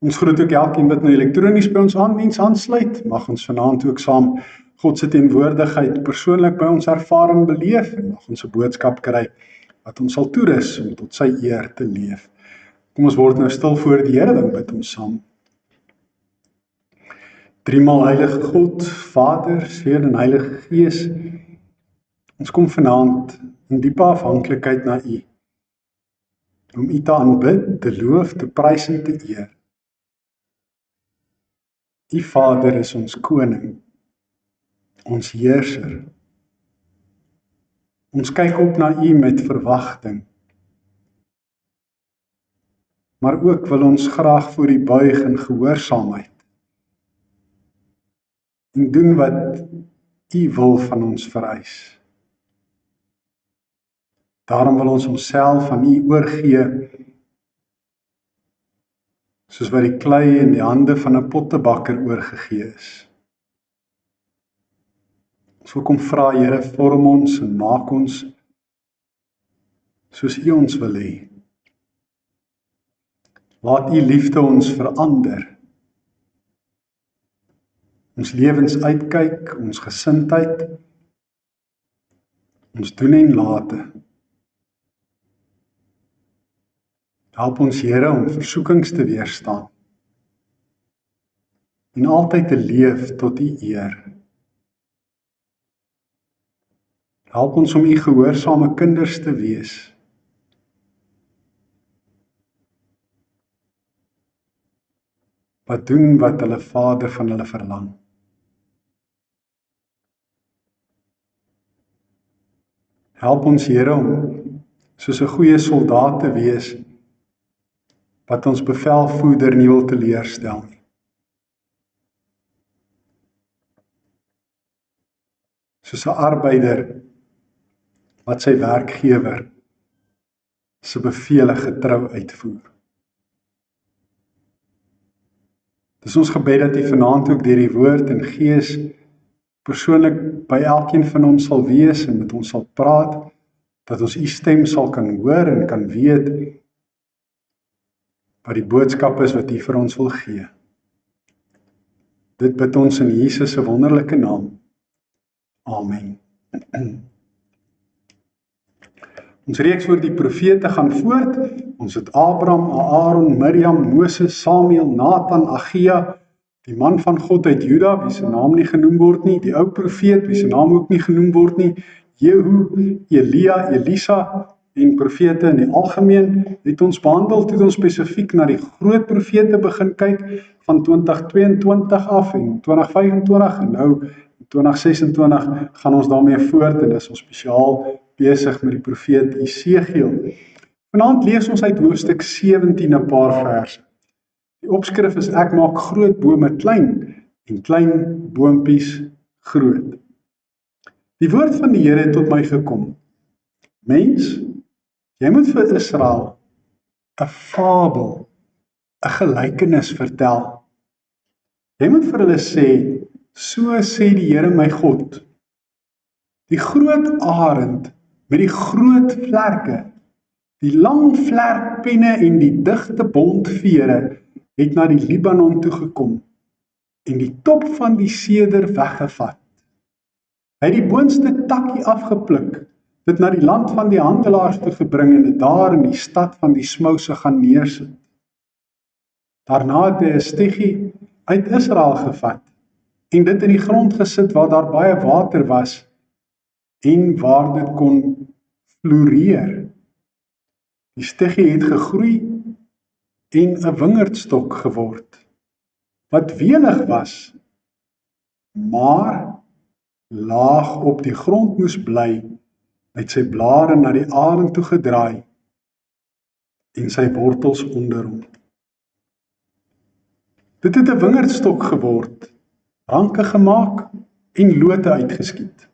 Ons groet ook elkeen wat nou elektronies by ons aandiens aansluit. Mag ons vanaand ook saam God se teenwoordigheid persoonlik by ons ervaar en beleef en mag ons 'n boodskap kry wat ons sal toerus om tot sy eer te leef. Kom ons word nou stil voor die Here, dan bid ons saam. Driemaal heilige God, Vader, Seun en Heilige Gees, ons kom vanaand in diepe afhanklikheid na U, om U te aanbid, te loof, te prys en te eer. U Vader is ons koning, ons heerser. Ons kyk op na U met verwagting, maar ook wil ons graag voor U buig in gehoorsaamheid en doen wat U wil van ons vereis. Daarom wil ons onsself aan U oorgee, soos wat die klei in die hande van 'n pottebakker oorgegee is. Ons wil kom vra, Here, vorm ons en maak ons soos U ons wil hê. Laat U liefde ons verander. Ons lewens uitkyk, ons gesindheid, ons doen en late. Help ons, Here, om versoekings te weerstaan en altyd te leef tot U eer. Help ons om U gehoorsame kinders te wees. Wat doen wat hulle Vader van hulle verlang. Help ons, Here, om soos 'n goeie soldaat te wees, wat ons bevelvoerder nie wil teleurstel nie. Soos 'n arbeider wat sy werkgewer se bevele getrou uitvoer. Dis ons gebed dat U vanaand ook deur die woord en gees persoonlik by elkeen van ons sal wees en met ons sal praat, dat ons U stem sal kan hoor en kan weet wat die boodskap is wat U vir ons wil gee. Dit bid ons in Jesus se wonderlike naam. Amen. Ons reeks oor die profete gaan voort. Ons het Abraham, Aaron, Miriam, Moses, Samuel, Nathan, Agia, die man van God uit Juda, wie se naam nie genoem word nie, die ou profeet, wie se naam ook nie genoem word nie, Jehu, Elia, Elisa en profete in die algemeen, het ons behandel, toe ons spesifiek na die groot profete begin kyk, van 2022 af en 2025, en nou 2026 gaan ons daarmee voort, en is ons spesiaal besig met die profeet Esegiel. Vanaand lees ons uit hoofstuk 17 'n paar verse. Die opskrif is: Ek maak groot bome klein en klein boompies groot. Die woord van die Here het tot my gekom: Mens, jy moet vir Israel 'n fabel, 'n gelykenis vertel. Jy moet vir hulle sê, so sê die Here my God, die groot arend met die groot vlerke, die lang vlerkpenne en die digte bontvere het na die Libanon toe gekom en die top van die seder weggevat. Hy het die boonste takkie afgepluk, dit na die land van die handelaars te gebring en dit daar in die stad van die smouse gaan neersit. Daarna het hy 'n steggie uit Israel gevat en dit in die grond gesit waar daar baie water was en waar dit kon floreer. Die steggie het gegroei en 'n wingerdstok geword, wat welig was, maar laag op die grond moes bly, met sy blare na die arend toe gedraai en sy wortels onder hom. Dit het 'n wingerdstok geword, ranke gemaak en lote uitgeskiet.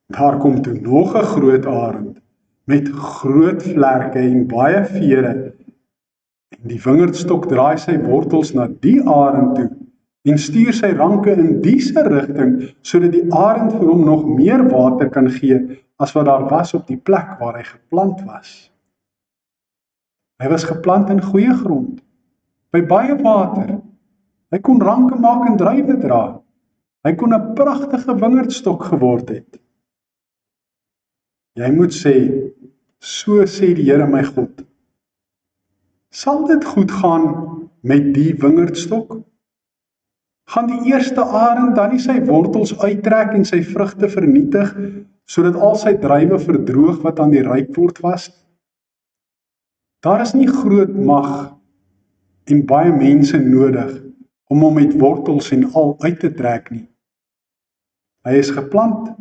Daar kom toe nog 'n groot arend met groot vlerke en baie vere, en die wingerdstok draai sy wortels na die arend toe en stuur sy ranke in diese rigting, sodat die arend vir hom nog meer water kan gee as wat daar was op die plek waar hy geplant was. Hy was geplant in goeie grond, by baie water. Hy kon ranke maak en druiwe dra. Hy kon 'n pragtige wingerdstok geword het. Jy moet sê, so sê die Here my God, sal dit goed gaan met die wingerdstok? Gaan die eerste arend dan nie sy wortels uittrek en sy vrugte vernietig, sodat al sy druiwe verdroog wat aan die rypword was? Daar is nie groot mag en baie mense nodig om hom met wortels en al uit te trek nie. Hy is geplant,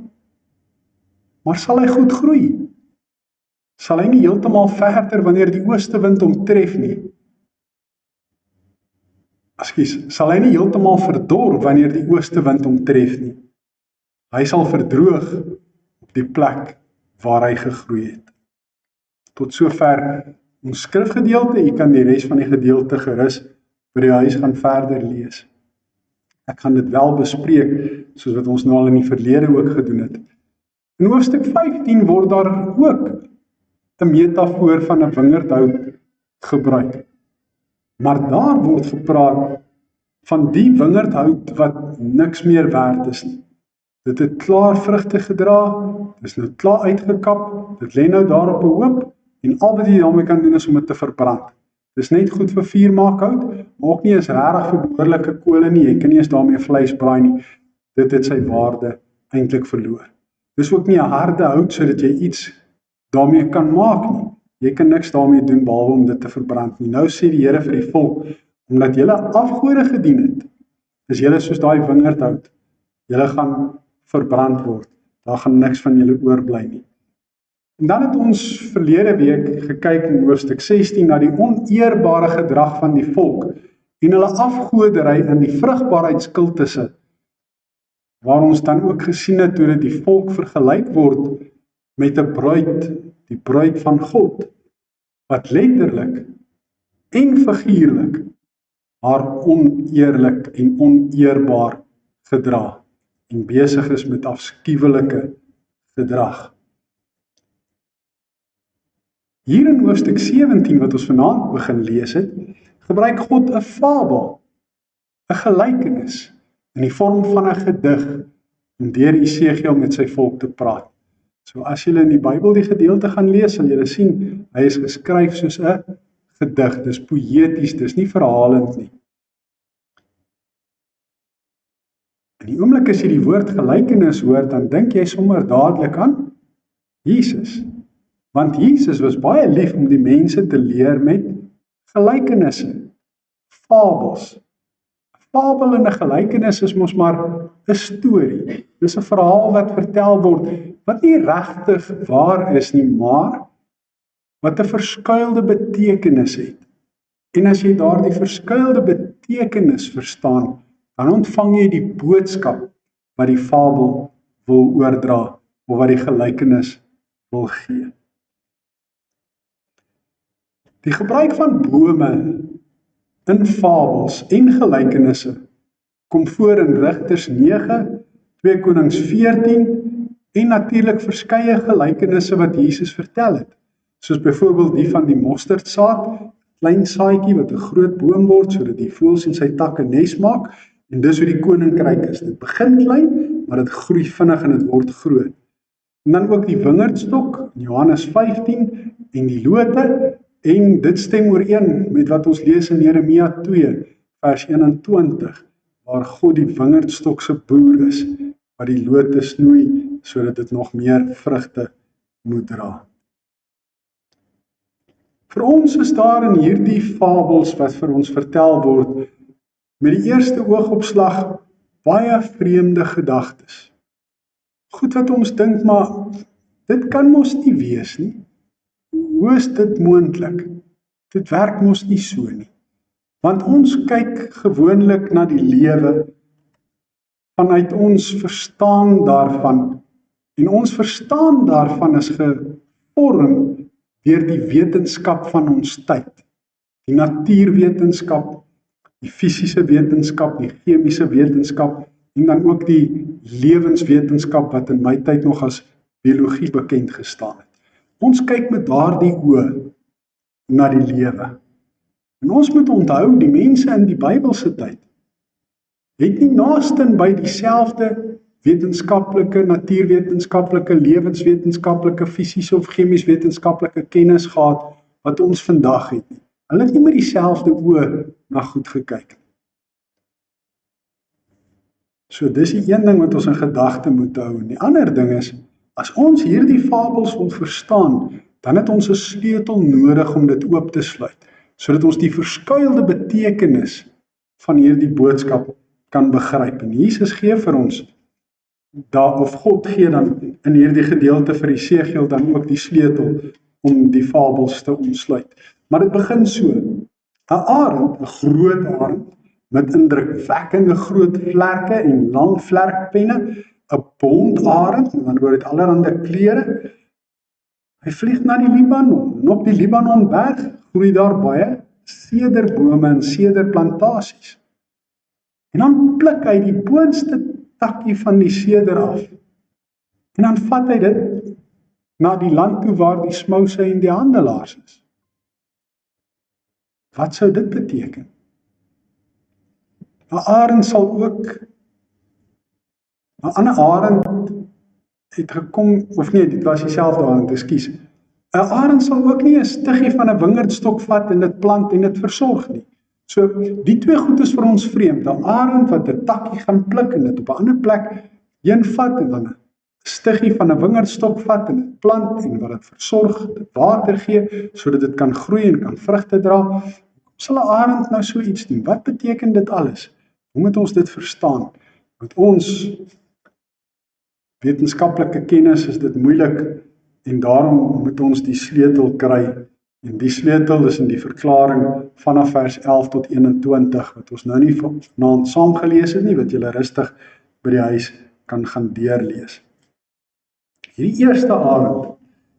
maar sal hy goed groei? Sal hy nie heeltemal verder wanneer die oostewind hom tref nie? Sal hy nie heeltemal verdor wanneer die oostewind hom tref nie? Hy sal verdroog op die plek waar hy gegroei het. Tot sover ons skrifgedeelte, jy kan die res van die gedeelte gerus by die huis gaan verder lees. Ek gaan dit wel bespreek, soos wat ons nou al in die verlede ook gedoen het. In hoofstuk 15 word daar ook 'n metafoor van 'n wingerdhout gebruik. Maar daar word gepraat van die wingerdhout wat niks meer werd is nie. Dit het klaar vrugte gedra, dit is nou klaar uitgekap, dit lê nou daar op 'n hoop, en al wat jy daarmee kan doen is om dit te verbrand. Dis net goed vir vuurmaakhout, maar ook nie is regtig vir behoorlike kole nie, jy kan nie eens daarmee vleis braai nie. Dit het sy waarde eintlik verloor. Dis ook nie 'n harde hout sodat jy iets daarmee kan maak nie. Jy kan niks daarmee doen behalwe om dit te verbrand nie. Nou sê die Here vir die volk, omdat julle afgode gedien het, is julle soos daai wingerdhout. Julle gaan verbrand word. Daar gaan niks van julle oorbly nie. En dan het ons verlede week gekyk in hoofstuk 16 na die oneerbare gedrag van die volk en hulle afgodery in die vrugbaarheidskultusse, waar ons dan ook gesien het hoe dit die volk vergelyk word met 'n bruid, die bruid van God, wat letterlik en figuurlik haar oneerlik en oneerbaar gedra en besig is met afskuwelike gedrag. Hier in hoofstuk 17 wat ons vanaand begin lees het, gebruik God 'n fabel, 'n gelykenis in die vorm van 'n gedig om deur Esegiel met sy volk te praat. So as julle in die Bybel die gedeelte gaan lees, sal julle sien, hy is geskryf soos 'n gedig, dis poëties, dis nie verhalend nie. In die oomblik as jy die woord gelykenis hoor, dan dink jy sommer dadelik aan Jesus. Want Jesus was baie lief om die mense te leer met gelykenisse, fabels. 'n Fabel en 'n gelykenis is mos maar 'n storie. Dis 'n verhaal wat vertel word, wat nie regtig waar is nie, maar wat 'n verskuilde betekenis het. En as jy daardie verskuilde betekenis verstaan, dan ontvang jy die boodskap wat die fabel wil oordra, of wat die gelykenis wil gee. Die gebruik van bome in fabels en gelykenisse kom voor in Rigters 9, 2 Konings 14 en natuurlik verskeie gelykenisse wat Jesus vertel het, soos byvoorbeeld die van die mosterdsaad, klein saadjie wat 'n groot boom word sodat die voëls in sy takke nes maak, en dis hoe die koninkryk is. Dit begin klein, maar dit groei vinnig en dit word groot. En dan ook die wingerdstok in Johannes 15 en die lote. En dit stem ooreen met wat ons lees in Jeremia 2 vers 21, waar God die wingerdstok se boer is, wat die lote snoei, sodat dit nog meer vrugte moet dra. Vir ons is daar in hierdie fabels wat vir ons vertel word, met die eerste oogopslag baie vreemde gedagtes. Goed wat ons dink, maar dit kan mos nie wees nie. Hoe is dit moontlik? Dit werk mos nie so nie. Want ons kyk gewoonlik na die lewe vanuit ons verstaan daarvan, en ons verstaan daarvan is gevorm deur die wetenskap van ons tyd. Die natuurwetenskap, die fisiese wetenskap, die chemiese wetenskap, en dan ook die lewenswetenskap wat in my tyd nog as biologie bekend gestaan het. Ons kyk met daardie oë na die lewe. En ons moet onthou, die mense in die Bybelse tyd het nie naasten by dieselfde wetenskaplike, natuurwetenskaplike, lewenswetenskaplike, fisiese of chemies wetenskaplike kennis gehad wat ons vandag het nie. Hulle het nie met dieselfde oë na goed gekyk nie. So dis die een ding wat ons in gedagte moet hou. En die ander ding is, as ons hierdie fabels wil verstaan, dan het ons 'n sleutel nodig om dit oop te sluit, sodat ons die verskuilde betekenis van hierdie boodskap kan begryp. En Jesus gee vir ons, of God gee dan in hierdie gedeelte vir Esegiel dan ook die sleutel om die fabels te ontsluit. Maar dit begin so, 'n arend, 'n groot arend, met indrukwekkende groot vlerke en lang vlerkpenne, 'n bontarend, met ander woorde het allerlei kleure. Hy vlieg na die Libanon, en op die Libanonberg groei daar baie sederbome en sederplantasies. En dan pluk hy die boonste takkie van die seder af, en dan vat hy dit na die land toe waar die smouse en die handelaars is. Wat sou dit beteken? 'n arend sal ook, 'n ander arend het gekom, of nee, dit was dieselfde arend, ekskuus. 'n arend sal ook nie 'n stiggie van 'n wingerdstok vat en dit plant en dit versorg nie. So, die twee goed is vir ons vreemd. 'n arend wat 'n takkie gaan pluk en dit op 'n ander plek heen vat en dan 'n stiggie van 'n wingerdstok vat en dit plant en wat dit versorg, dit water gee, sodat dit kan groei en kan vrugte dra. Sal 'n arend nou so iets doen? Wat beteken dit alles? Hoe moet ons dit verstaan? Met ons wetenskaplike kennis is dit moeilik en daarom moet ons die sleutel kry. En die sleutel is in die verklaring vanaf vers 11 tot 21 wat ons nou nie vanaand saam gelees het nie, wat julle rustig by die huis kan gaan deurlees. Hierdie eerste arend,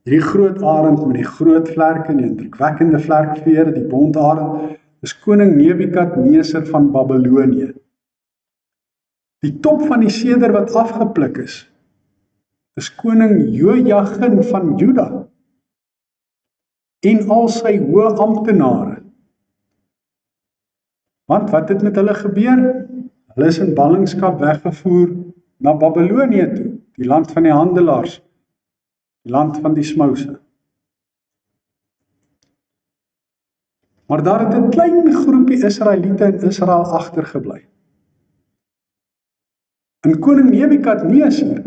hierdie groot arend met die groot vlerke en die indrukwekkende vlerkvere, die bontarend, is koning Nebukadneser van Babylonië. Die top van die seder wat afgepluk is koning Jojagin van Juda en al sy hoë amptenare. Want wat het met hulle gebeur? Hulle is in ballingskap weggevoer na Babylonië toe, die land van die handelaars, die land van die smouse. Maar daar het 'n klein groepie Israeliete in Israel agtergebly. En koning Nebukadneser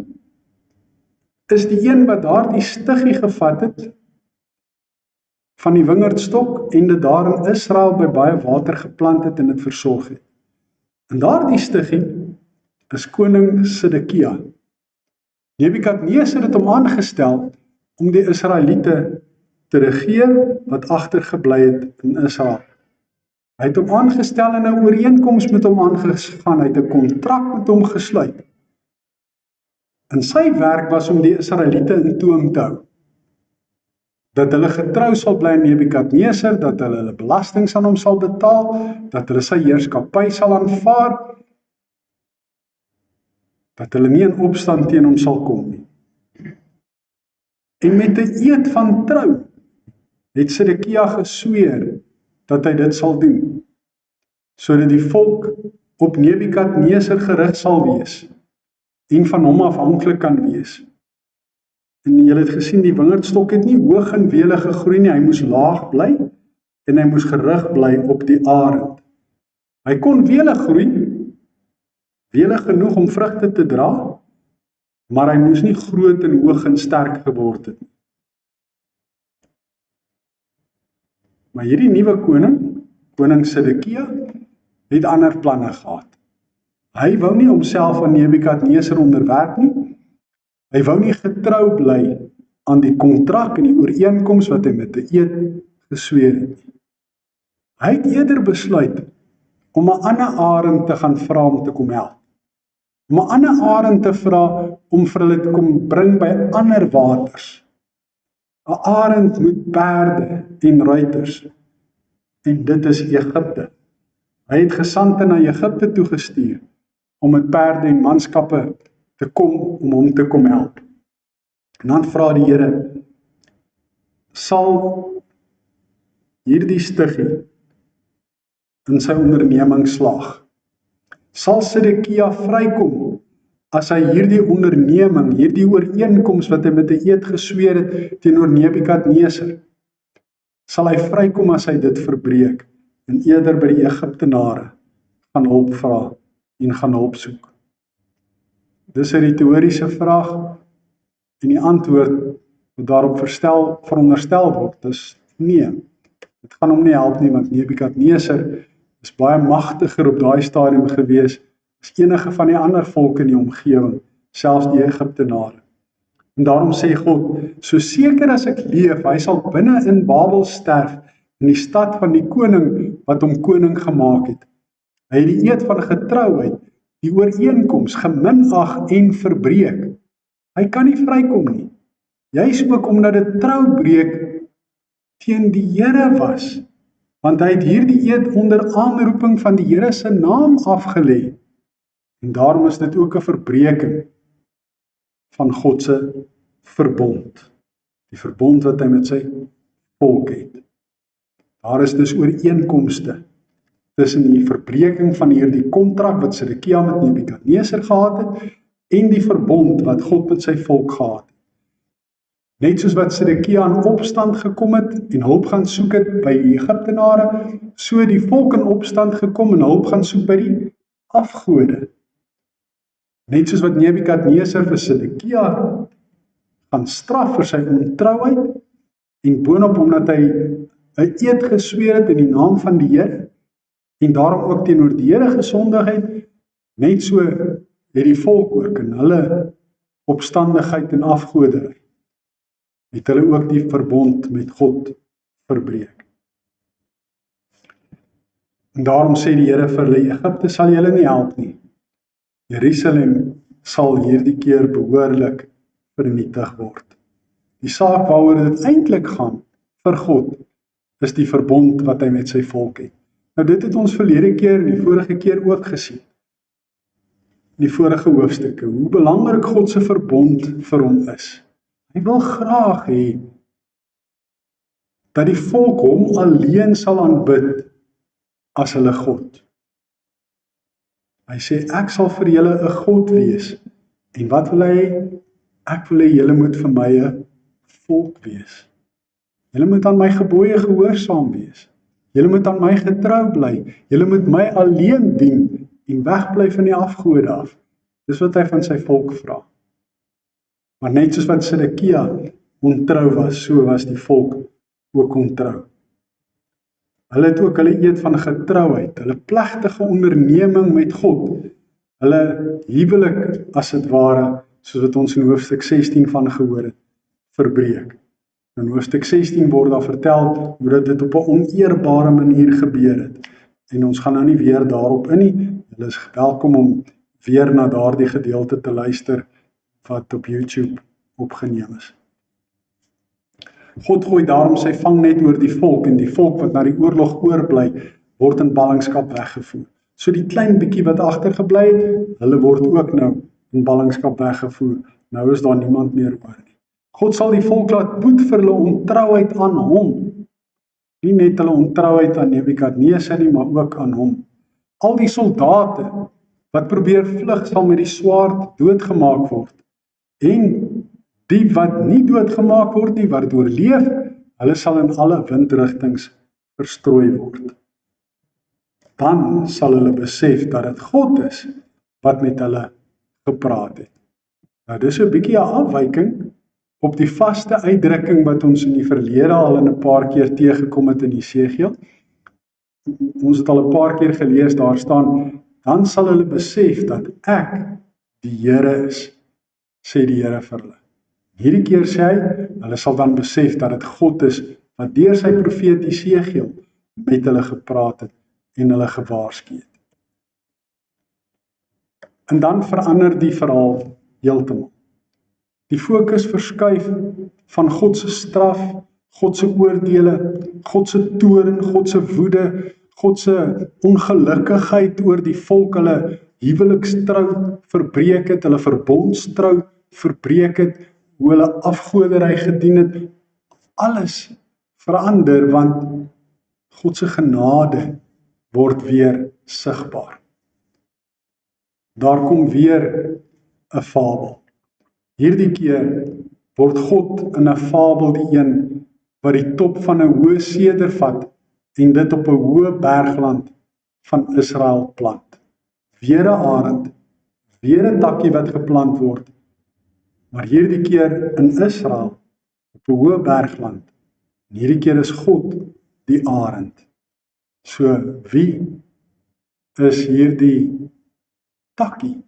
is die een wat daardie stiggie gevat het van die wingerdstok en dit daar in Israel by baie water geplant het en dit versorg het. En daardie stiggie is koning Sedekia. Nebukadneser het hom aangestel om die Israeliete te regeer wat agtergebly het in Israel. Hy het hom aangestel en 'n ooreenkoms met hom aangegaan, hy het 'n kontrak met hom gesluit. En sy werk was om die Israeliete in toom te hou. Dat hulle getrou sal bly aan Nebukadneser, dat hulle belastings aan hom sal betaal, dat hulle sy heerskappy sal aanvaar, dat hulle nie in opstand teen hom sal kom nie. En met 'n eed van trou het Sedekia gesweer dat hy dit sal doen, sodat die volk op Nebukadneser gerig sal wees en van hom afhanklik kan wees. En julle het gesien, die wingerdstok het nie hoog en welig gegroei nie, hy moes laag bly en hy moes gerig bly op die arend. Hy kon welig groei, welig genoeg om vrugte te dra, maar hy moes nie groot en hoog en sterk geword het nie. Maar hierdie nuwe koning Sedekia, het ander planne gehad. Hy wou nie homself aan Nebukadneser onderwerp nie. Hy wou nie getrou bly aan die kontrak en die ooreenkoms wat hy met 'n eed gesweer het nie. Hy het eerder besluit om 'n ander arend te gaan vra om te kom help. Om 'n ander arend te vra om vir hulle te kom bring by ander waters. 'n Arend met perde en ruiters. En dit is Egipte. Hy het gesandte na Egipte toegestuur om met perde en manskappe te kom om hom te kom help. En dan vra die Here, sal hierdie stuggie in sy onderneming slaag? Sal Sedekia vrykom as hy hierdie onderneming, hierdie ooreenkoms wat hy met 'n eed gesweer het teenoor Nebukadneser, sal hy vrykom as hy dit verbreek en eerder by die Egiptenare gaan hulp vra en gaan hulp soek? Dis 'n retoriese vraag en die antwoord wat daarop veronderstel word is nee. Dit gaan hom nie help nie, want Nebukadneser is baie magtiger op daai stadium gewees as enige van die ander volke in die omgewing, selfs die Egiptenare. En daarom sê God, so seker as ek leef, hy sal binne in Babel sterf, in die stad van die koning wat hom koning gemaak het. Hy het die eed van getrouheid, die ooreenkoms geminag en verbreek. Hy kan nie vrykom nie. Juis ook omdat dit troubreek teen die Here was, want hy het hierdie eed onder aanroeping van die Here se naam afgelê. En daarom is dit ook 'n verbreeking van God se verbond. Die verbond wat hy met sy volk het. Daar is dus ooreenkomste tussen die verbreeking van hierdie kontrak wat Sedekia met Nebukadneser gehad het en die verbond wat God met sy volk gehad het. Net soos wat Sedekia in opstand gekom het en hulp gaan soek het by die Egiptenare, so die volk in opstand gekom en hulp gaan soek by die afgode. Net soos wat Nebukadneser vir Sedekia gaan straf vir sy ontrouheid en boonop omdat hy 'n eed gesweer het in die naam van die Here en daarom ook teenoor die Here gesondig het, net so het die volk ook in hulle opstandigheid en afgoderry het hulle ook die verbond met God verbreek. En daarom sê die Here vir hulle, Egipte sal julle nie help nie. Jerusalem sal hierdie keer behoorlik vernietig word. Die saak waaroor dit eintlik gaan vir God is die verbond wat hy met sy volk het. Nou dit het ons verlede keer en die vorige keer ook gesien. In die vorige hoofstukke, hoe belangrik God se verbond vir hom is. Hy wil graag hê dat die volk hom alleen sal aanbid as hulle God. Hy sê, ek sal vir julle 'n God wees. En wat wil hy? Ek wil hê julle moet vir my 'n volk wees. Julle moet aan my gebooie gehoorsaam wees. Julle moet aan my getrou bly. Julle moet my alleen dien en wegbly van die afgode af. Dis wat hy van sy volk vra. Maar net soos wat Sedekia ontrou was, so was die volk ook ontrou. Hulle het ook hulle eed van getrouheid, hulle plegtige onderneming met God, hulle huwelik as dit ware, soos wat ons in hoofstuk 16 van gehoor het, verbreek. In hoofstuk 16 word daar vertel hoe dit op 'n oneerbare manier gebeur het. En ons gaan nou nie weer daarop in nie. Julle is welkom om weer na daardie gedeelte te luister wat op YouTube opgeneem is. God gooi daarom sy vangnet oor die volk en die volk wat na die oorlog oorbly, word in ballingskap weggevoer. So die klein bietjie wat agtergebly het, hulle word ook nou in ballingskap weggevoer. Nou is daar niemand meer oor nie. God sal die volk laat boet vir hulle ontrouheid aan hom. Nie net hulle ontrouheid aan Nebukadneser nie, maar ook aan hom. Al die soldate wat probeer vlug sal met die swaard doodgemaak word. En die wat nie doodgemaak word nie, wat oorleef, hulle sal in alle windrigtings verstrooi word. Dan sal hulle besef dat dit God is wat met hulle gepraat het. Nou dis 'n bietjie 'n afwyking op die vaste uitdrukking wat ons in die verlede al in 'n paar keer teëgekom het in Jesegiel. Ons het al 'n paar keer gelees, daar staan, dan sal hulle besef dat ek die Here is, sê die Here vir hulle. Hierdie keer sê hy, hulle sal dan besef dat dit God is wat deur sy profeet Jesegiel met hulle gepraat het en hulle gewaarsku het. En dan verander die verhaal heeltemal. Die fokus verskuif van God se straf, God se oordeele, God se toorn, God se woede, God se ongelukkigheid oor die volk, hulle huwelikstrou verbreek het, hulle verbondstrou verbreek het, hoe hulle afgoderry gedien het, alles verander, want God se genade word weer sigbaar. Daar kom weer 'n fabel. Hierdie keer word God in 'n fabel die een wat die top van 'n hoë seder vat en dit op 'n hoë bergland van Israel plant. Weer 'n arend, weer 'n takkie wat geplant word, maar hierdie keer in Israel op 'n hoë bergland. En hierdie keer is God die arend. So wie is hierdie takkie?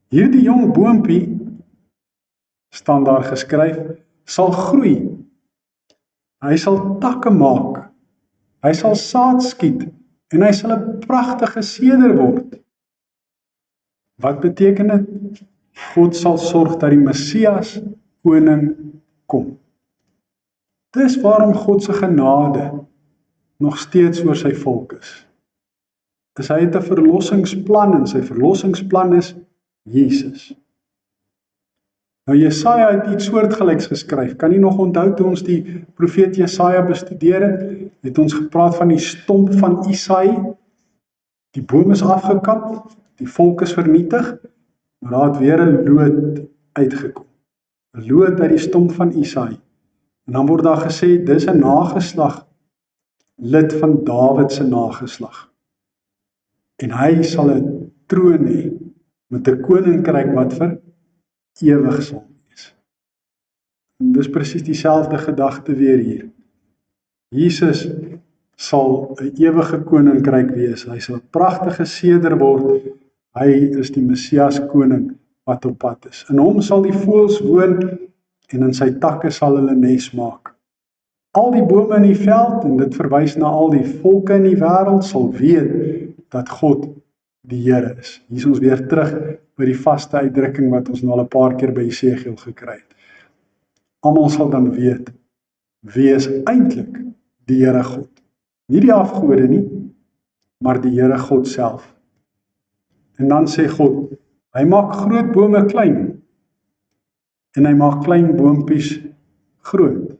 Hierdie jong boompie, staan daar geskryf, sal groei. Hy sal takke maak. Hy sal saad skiet en hy sal 'n pragtige seder word. Wat beteken dit? God sal sorg dat die Messias koning kom. Dis waarom God se genade nog steeds oor sy volk is. Hy het 'n verlossingsplan en sy verlossingsplan is Jesus. Nou Jesaja het iets soortgelyks geskryf. Kan jy nog onthou toe ons die profeet Jesaja bestudeer het? Het ons gepraat van die stomp van Isaï. Die boom is afgekap, die volk is vernietig, maar daar het weer 'n loot uitgekom. 'n Loot uit die stomp van Isaï. En dan word daar gesê, dis 'n nageslag, lid van Dawid se nageslag. En hy sal 'n troon hê met 'n koninkryk wat vir ewig sal wees. En dis presies dieselfde gedagte weer hier. Jesus sal 'n ewige koninkryk wees. Hy sal 'n pragtige seder word. Hy is die Messias koning wat op pad is. In hom sal die voëls woon en in sy takke sal hulle nes maak. Al die bome in die veld, en dit verwys na al die volke in die wêreld, sal weet dat God die Here is. Hier is ons weer terug by die vaste uitdrukking wat ons nou al 'n paar keer by Esegiel gekry het. Almal sal dan weet wie is eintlik die Here God. Nie die afgode nie, maar die Here God self. En dan sê God, hy maak groot bome klein en hy maak klein boompies groot.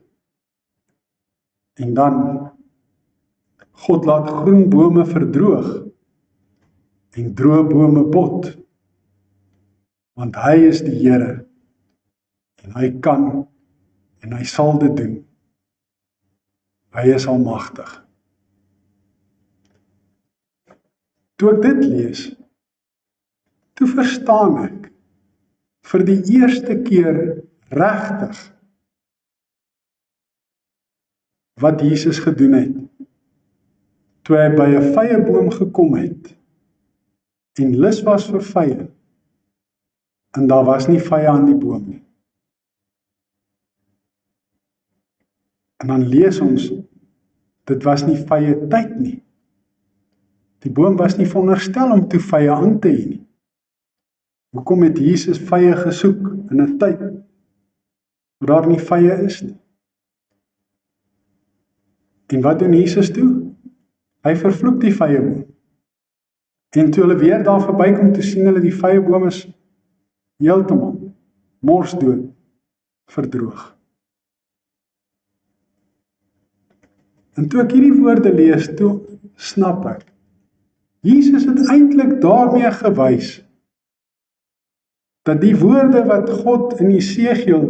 En dan God laat groen bome verdroog en droë bome bot, want hy is die Here en hy kan en hy sal dit doen. Hy is almagtig. Toe ek dit lees, toe verstaan ek vir die eerste keer regtig wat Jesus gedoen het, toe hy by 'n vyeboom gekom het, en lus was vir vye, en daar was nie vye aan die boom nie. En dan lees ons, dit was nie vye tyd nie. Die boom was nie veronderstel om toe vye aan te hê nie. Hoekom het Jesus vye gesoek in 'n tyd waar daar nie vye is nie? En wat doen Jesus toe? Hy vervloek die vyeboom. En toe hulle weer daar verbykom, toe sien hulle die vyeboom is heeltemal morsdood, verdroog. En toe ek hierdie woorde lees, toe snap ek, Jesus het eintlik daarmee gewys dat die woorde wat God in Esegiel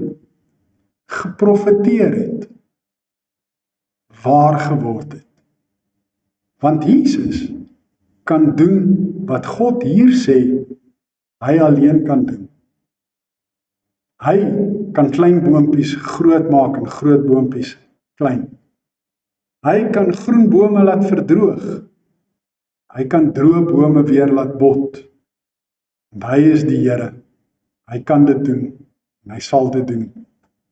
geprofeteer het, waar geword het. Want Jesus kan doen wat God hier sê, hy alleen kan doen. Hy kan klein boompies groot maak en groot boompies klein. Hy kan groen bome laat verdroog. Hy kan droë bome weer laat bot. En hy is die Here. Hy kan dit doen en hy sal dit doen.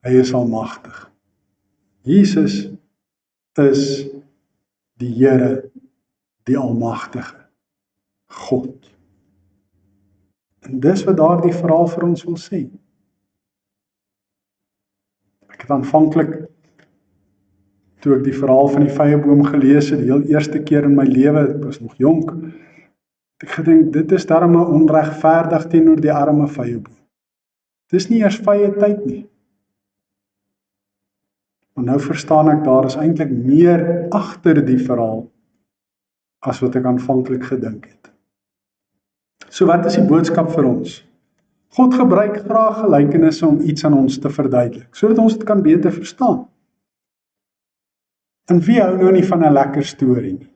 Hy is almagtig. Jesus is die Here, die almagtige God. En dis wat daardie verhaal vir ons wil sê. Ek het aanvanklik, toe ek die verhaal van die vyeboom gelees het, die heel eerste keer in my lewe, ek was nog jonk, ek gedink, dit is darm onregverdig teenoor die arme vyeboom. Dis nie eers vye tyd nie. Maar nou verstaan ek, daar is eintlik meer agter die verhaal, as wat ek aanvanklik gedink het. So wat is die boodskap vir ons? God gebruik graag gelykenisse om iets aan ons te verduidelik, sodat ons dit kan beter verstaan. En wie hou nou nie van 'n lekker storie nie?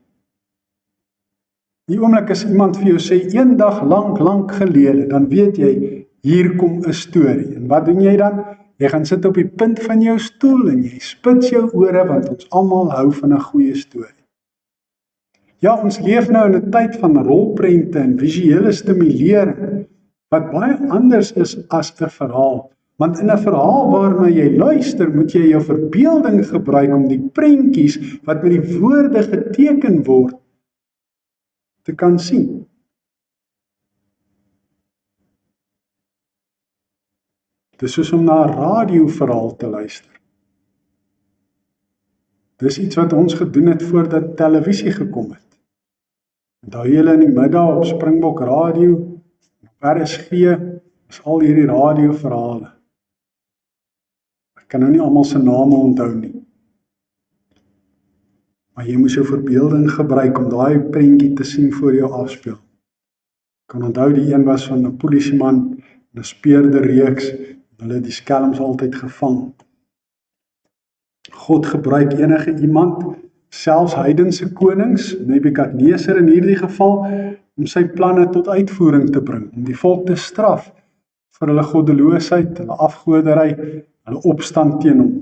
Die oomblik as iemand vir jou sê, eendag lank gelede, dan weet jy, hier kom 'n storie. En wat doen jy dan? Jy gaan sit op die punt van jou stoel en jy spits jou ore, want ons almal hou van 'n goeie storie. Ja, ons leef nou in 'n tyd van rolprente en visuele stimulering, wat baie anders is as 'n verhaal. Want in 'n verhaal waarna jy luister, moet jy jou verbeelding gebruik om die prentjies wat met die woorde geteken word, te kan sien. Dis soos om na 'n radioverhaal te luister. Dis iets wat ons gedoen het voordat televisie gekom het. Onthou julle in die middag op Springbok Radio, op RSG, is al hierdie radioverhale. Ek kan nou nie almal se name onthou nie. Maar jy moes jou verbeelding gebruik om daai prentjie te sien voor jou afspeel. Ek kan onthou die een was van 'n polisieman en 'n speurder reeks, hulle het die skelms altyd gevang. God gebruik enige iemand, selfs heidense konings, Nebukadneser in hierdie geval, om sy planne tot uitvoering te bring, om die volk te straf vir hulle goddeloosheid, hulle afgodery, hulle opstand teen hom,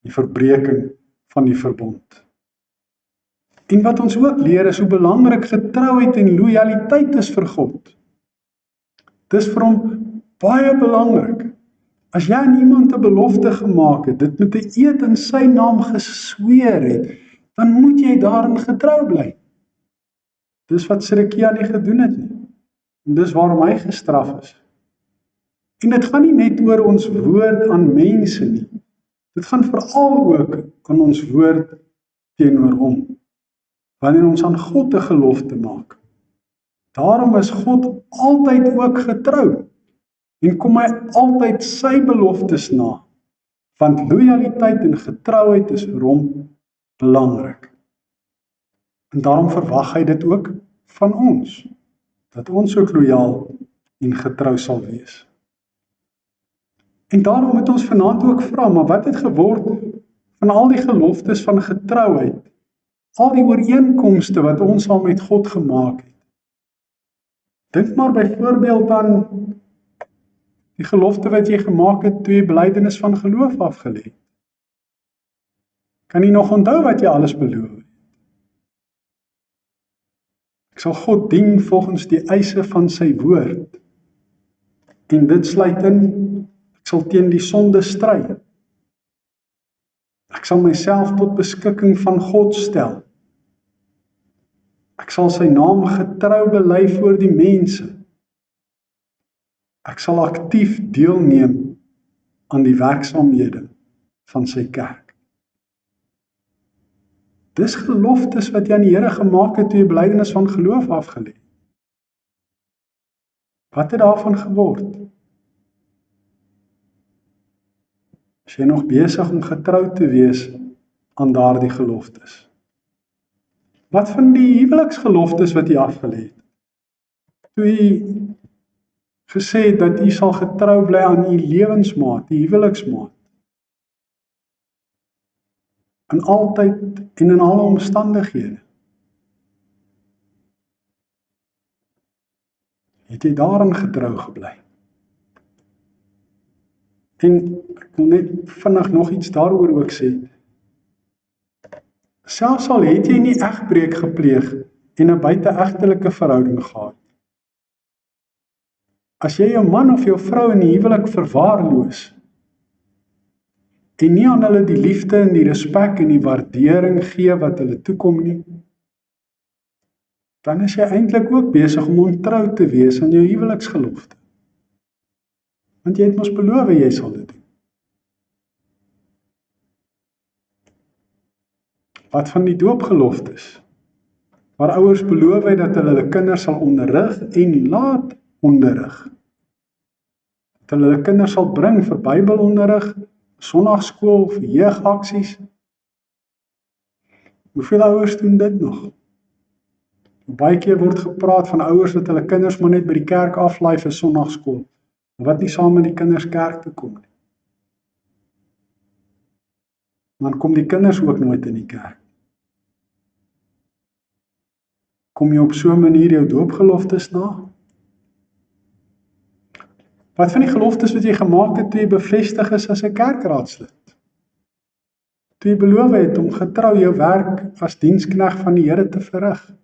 die verbreeking van die verbond. En wat ons ook leer is hoe belangrik getrouheid en lojaliteit is vir God. Dis vir hom baie belangrik. As jy aan iemand 'n belofte gemaak het, dit met 'n eed in sy naam gesweer het, dan moet jy daarin getrou bly. Dis wat Sedekia nie gedoen het nie. En dis waarom hy gestraf is. En dit gaan nie net oor ons woord aan mense nie. Dit gaan veral ook aan ons woord teenoor hom. Wanneer ons aan God 'n gelofte maak. Daarom is God altyd ook getrou. En kom hy altyd sy beloftes na, want lojaliteit en getrouheid is vir hom belangrik. En daarom verwag hy dit ook van ons, dat ons ook lojaal en getrou sal wees. En daarom moet ons vanaand ook vra, maar wat het geword van al die geloftes van getrouheid, al die ooreenkomste wat ons al met God gemaak het? Dink maar byvoorbeeld aan die gelofte wat jy gemaak het toe jy belydenis van geloof afgelê het. Kan jy nog onthou wat jy alles beloof het? Ek sal God dien volgens die eise van sy woord. En dit sluit in, ek sal teen die sonde stry. Ek sal myself tot beskikking van God stel. Ek sal sy naam getrou bely voor die mense. Ek sal aktief deelneem aan die werksaamhede van sy kerk. Dis geloftes wat jy aan die Here gemaak het toe jy belydenis van geloof afgelê. Wat het daarvan geword? Is jy nog besig om getrou te wees aan daardie geloftes? Wat van die huweliksgeloftes wat jy afgelê het? Toe jy gesê het dat jy sal getrou bly aan die lewensmaat, die huweliksmaat. In altyd en in alle omstandighede. Het jy daarin getrou gebly? En ek wil net vinnig nog iets daaroor ook sê. Selfs al het jy nie egbreek gepleeg en 'n buiteegtelike verhouding gehad. As jy jou man of jou vrou in die huwelik verwaarloos en nie aan hulle die liefde en die respek en die waardering gee wat hulle toekom nie, dan is jy eintlik ook besig om ontrou te wees aan jou huweliksgelofte. Want jy het mos beloof jy sal dit doen. Wat van die doopgeloftes? Waar ouers beloof het dat hulle kinders sal onderrig en laat onderrig. Dat hulle kinders sal bring vir Bybelonderrig Sondagskool, vir jeugaksies. Hoeveel ouers doen dit nog? Baie keer word gepraat van ouers wat hulle kinders maar net by die kerk aflaai vir sondagskool, wat nie saam met die kinders kerk toe kom nie. Dan kom die kinders ook nooit in die kerk. Kom jy op so 'n manier jou doopgeloftes na? Wat van die geloftes wat jy gemaak het toe jy bevestig is as 'n kerkraadslid? Toe jy beloof het om getrou jou werk as diensknegt van die Here te verrig?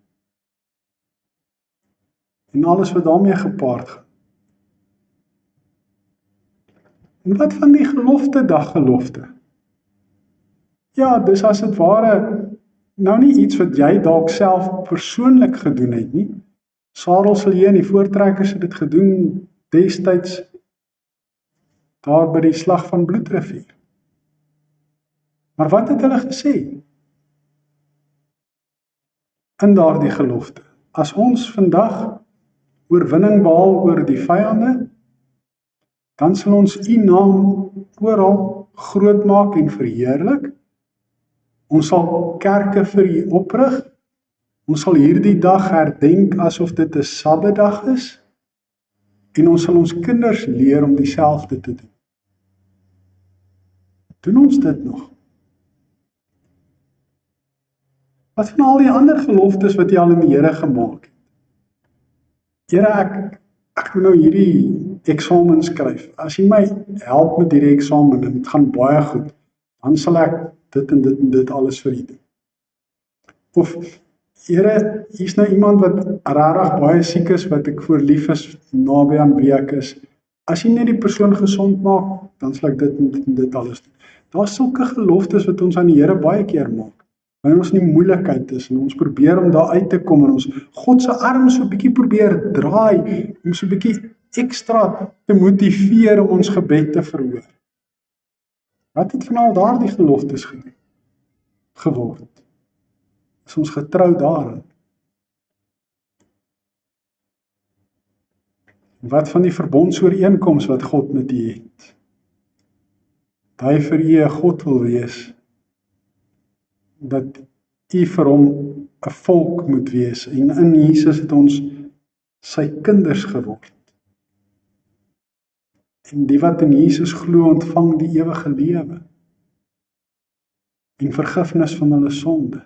En alles wat daarmee gepaard gaan. En wat van die gelofte? Ja, dis as dit ware nou nie iets wat jy dalk self persoonlik gedoen het nie. Sarel Silje en die voortrekkers het dit gedoen destyds daar by die slag van Bloedrivier. Maar wat het hulle gesê in daardie gelofte? As ons vandag oorwinning behaal oor die vyande, dan sal ons u naam oral groot maak en verheerlik. Ons sal kerke vir u oprig. Ons sal hierdie dag herdenk asof dit 'n Sabbatdag is. En ons sal ons kinders leer om dieselfde te doen. Doen ons dit nog? Wat van al die ander geloftes wat jy al in die Here gemaak het? Here, ek moet nou hierdie eksamen skryf. As jy my help met hierdie eksamen en dit gaan baie goed, dan sal ek dit en dit en dit alles vir u doen. Of, Here, hier's nou iemand wat regtig baie siek is, wat ek voor lief is, naby aan wie ek is. As jy net die persoon gesond maak, dan sal ek dit en dit alles doen. Daar's sulke geloftes wat ons aan die Here baie keer maak. Wanneer ons in die moeilikheid is en ons probeer om daar uit te kom en ons God se arm so 'n bietjie probeer draai, om so 'n bietjie ekstra te motiveer om ons gebed te verhoor. Wat het van al daardie geloftes geword? Is ons getrou daarin? Wat van die verbondsooreenkoms wat God met u het? Dat hy vir u 'n God wil wees, dat u vir hom 'n volk moet wees, en in Jesus het ons sy kinders geword. En die wat in Jesus glo, ontvang die ewige lewe en vergifnis van hulle sonde.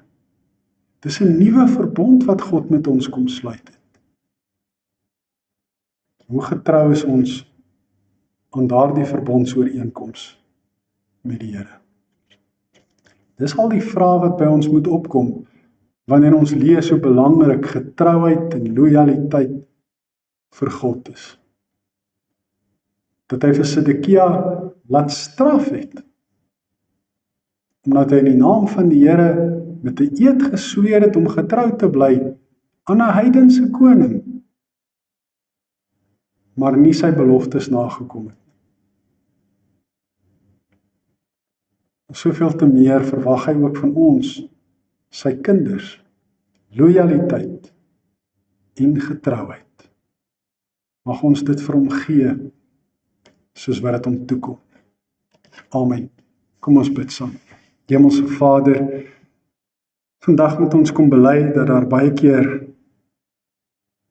Dis 'n nuwe verbond wat God met ons kom sluit het. Hoe getrou is ons aan daardie verbondsooreenkoms met die Here? Dis al die vrae wat by ons moet opkom wanneer ons lees hoe belangrik getrouheid en lojaliteit vir God is. Dat hy vir Sedekia laat straf het, omdat hy in die naam van die Here met 'n eed gesweer het om getrou te bly aan 'n heidense koning, maar nie sy beloftes nagekom het. Soveel te meer verwag hy ook van ons, sy kinders, lojaliteit en getrouheid. Mag ons dit vir hom gee, soos wat dit hom toekom. Amen. Kom ons bid saam. Hemelse Vader, vandag moet ons kom bely dat daar baie keer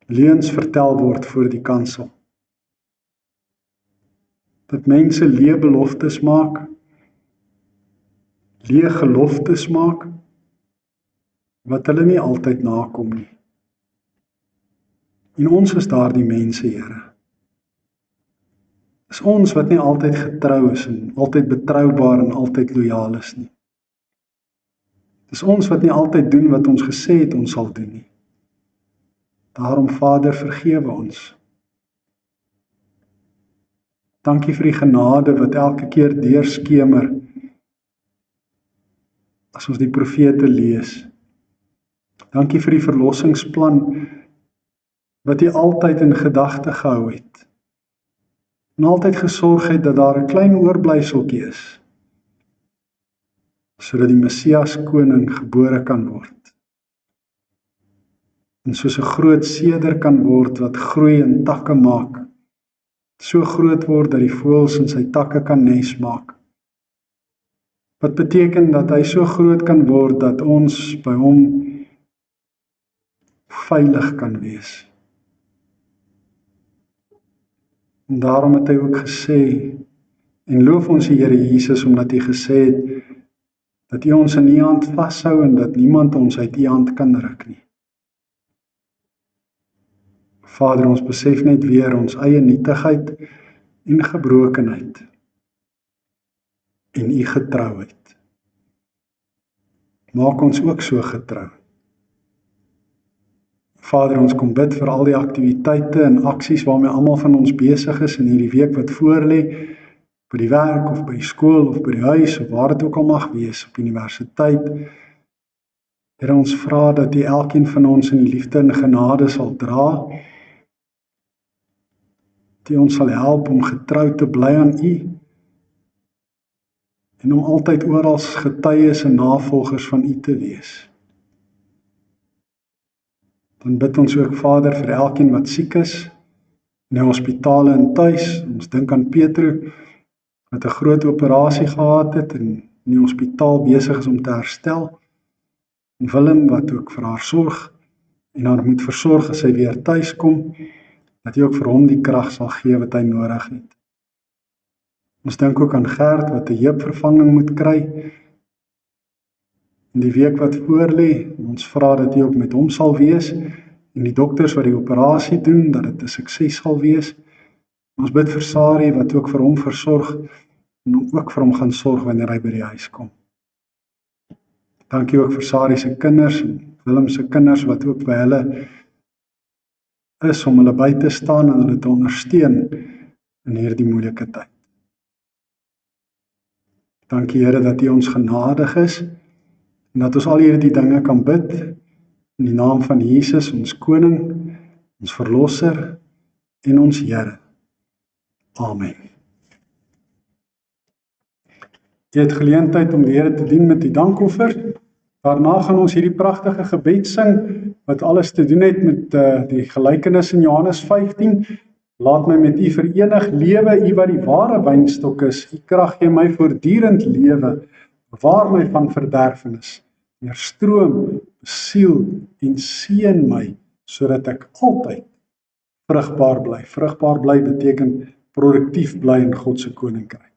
leuns vertel word voor die kansel. Dat mense leë beloftes maak, leë geloftes maak, wat hulle nie altyd nakom nie. En ons is daardie mense, Here. Is ons wat nie altyd getrou is en altyd betroubaar en altyd lojaal is nie. Dis ons wat nie altyd doen wat ons gesê het ons sal doen nie. Daarom, Vader, vergewe ons. Dankie vir die genade wat elke keer deurskemer as ons die profete lees. Dankie vir die verlossingsplan wat U altyd in gedagte gehou het. En altyd gesorg het dat daar 'n klein oorblyseltjie is, sodat die Messias koning gebore kan word. En soos 'n groot seder kan word wat groei en takke maak, so groot word dat die voëls in sy takke kan nes maak, Wat beteken dat hy so groot kan word dat ons by hom veilig kan wees. En daarom het hy ook gesê, en loof ons die Here Jesus, omdat hy gesê het, dat U ons in U hand vashou en dat niemand ons uit U hand kan ruk nie. Vader, ons besef net weer ons eie nietigheid en gebrokenheid en U getrouheid. Maak ons ook so getrou. Vader, ons kom bid vir al die aktiwiteite en aksies waarmee almal van ons besig is in hierdie week wat voorlê, by die werk of by die skool of by die huis of waar dit ook al mag wees, op universiteit. Here, ons vra dat U elkeen van ons in die liefde en genade sal dra, dat U ons sal help om getrou te bly aan U en om altyd oral getuies en navolgers van U te wees. Dan bid ons ook, Vader, vir elkeen wat siek is, in die hospitale en tuis. Ons dink aan Petro, wat 'n groot operasie gehad het en in die hospitaal besig is om te herstel. En Willem, wat ook vir haar sorg en haar moet versorg as sy weer tuis kom, dat jy ook vir hom die krag sal gee wat hy nodig het. Ons dink ook aan Gert, wat 'n heupvervanging moet kry in die week wat voorlê. Ons vra dat jy ook met hom sal wees en die dokters wat die operasie doen, dat dit 'n sukses sal wees. Ons bid vir Sari, wat ook vir hom versorg en ook vir hom gaan sorg wanneer hy by die huis kom. Dankie ook vir Sari se kinders en Willem se kinders wat ook by hulle is om hulle by te staan en hulle te ondersteun in hierdie moeilike tyd. Dankie Here dat U ons genadig is en dat ons al hierdie dinge kan bid in die naam van Jesus, ons koning, ons verlosser en ons Here. Amen. Jy het geleentheid om die Here te dien met die dankoffer. Daarna gaan ons hierdie pragtige gebed sing, wat alles te doen het met die gelykenis in Johannes 15. Laat my met U verenig lewe, U wat die ware wynstok is. U krag gee my voortdurend lewe, bewaar my van verderfenis. Deurstroom, besiel en seën my, sodat ek altyd vrugbaar bly. Vrugbaar bly beteken produktief bly in God se koninkryk.